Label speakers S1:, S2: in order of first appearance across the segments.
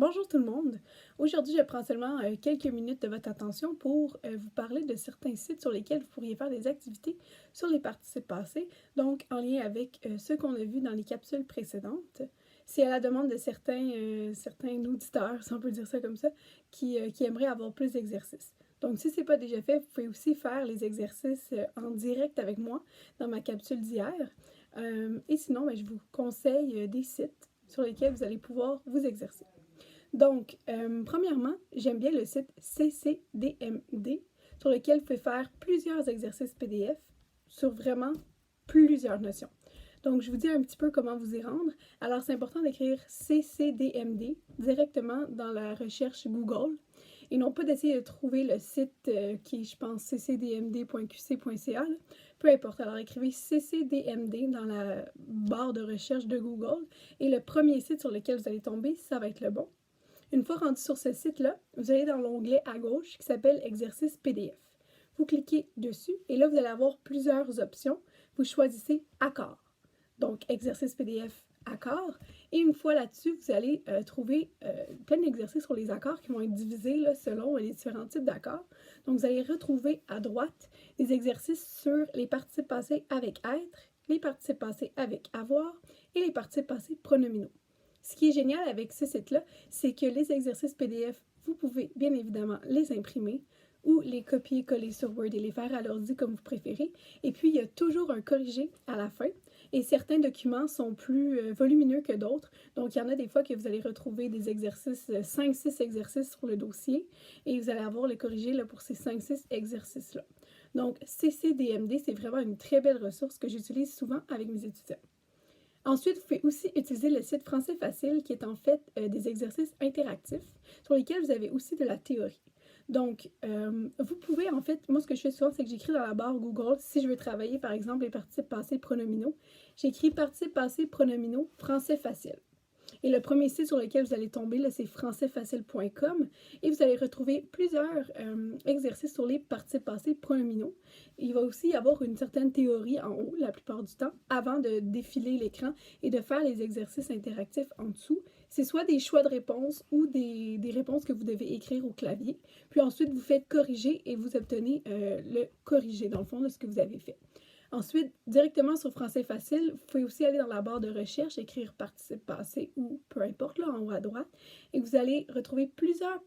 S1: Bonjour tout le monde! Aujourd'hui, je prends seulement quelques minutes de votre attention pour vous parler de certains sites sur lesquels vous pourriez faire des activités sur les participes passés, donc en lien avec ce qu'on a vu dans les capsules précédentes. C'est à la demande de certains auditeurs, si on peut dire ça comme ça, qui aimeraient avoir plus d'exercices. Donc si ce n'est pas déjà fait, vous pouvez aussi faire les exercices en direct avec moi dans ma capsule d'hier. Et sinon, je vous conseille des sites sur lesquels vous allez pouvoir vous exercer. Donc, premièrement, j'aime bien le site CCDMD sur lequel vous pouvez faire plusieurs exercices PDF sur vraiment plusieurs notions. Donc, je vous dis un petit peu comment vous y rendre. Alors, c'est important d'écrire CCDMD directement dans la recherche Google et non pas d'essayer de trouver le site qui est, je pense, ccdmd.qc.ca. Peu importe. Alors, écrivez CCDMD dans la barre de recherche de Google et le premier site sur lequel vous allez tomber, ça va être le bon. Une fois rendu sur ce site-là, vous allez dans l'onglet à gauche qui s'appelle Exercice PDF. Vous cliquez dessus et là, vous allez avoir plusieurs options. Vous choisissez Accord. Donc, Exercice PDF Accord. Et une fois là-dessus, vous allez trouver plein d'exercices sur les accords qui vont être divisés là, selon les différents types d'accords. Donc, vous allez retrouver à droite des exercices sur les participes passés avec être, les participes passés avec avoir et les participes passés pronominaux. Ce qui est génial avec ce site-là, c'est que les exercices PDF, vous pouvez bien évidemment les imprimer ou les copier-coller sur Word et les faire à l'ordi comme vous préférez. Et puis, il y a toujours un corrigé à la fin. Et certains documents sont plus volumineux que d'autres. Donc, il y en a des fois que vous allez retrouver des exercices, 5-6 exercices sur le dossier. Et vous allez avoir le corrigé là, pour ces 5-6 exercices-là. Donc, CCDMD, c'est vraiment une très belle ressource que j'utilise souvent avec mes étudiants. Ensuite, vous pouvez aussi utiliser le site Français Facile qui est en fait des exercices interactifs sur lesquels vous avez aussi de la théorie. Donc, vous pouvez en fait, moi ce que je fais souvent, c'est que j'écris dans la barre Google, si je veux travailler par exemple les participes passés pronominaux, j'écris participes passés pronominaux Français Facile. Et le premier site sur lequel vous allez tomber, c'est françaisfacile.com et vous allez retrouver plusieurs exercices sur les participes passés pronominaux. Il va aussi y avoir une certaine théorie en haut, la plupart du temps, avant de défiler l'écran et de faire les exercices interactifs en dessous. C'est soit des choix de réponses ou des réponses que vous devez écrire au clavier. Puis ensuite, vous faites corriger et vous obtenez le corrigé, dans le fond, de ce que vous avez fait. Ensuite, directement sur Français Facile, vous pouvez aussi aller dans la barre de recherche, écrire participe passé ou peu importe, là, en haut à droite, et vous allez retrouver plusieurs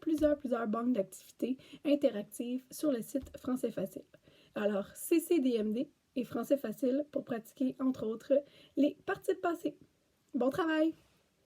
S1: banques d'activités interactives sur le site Français Facile. Alors, CCDMD et Français Facile pour pratiquer, entre autres, les participes passés. Bon travail!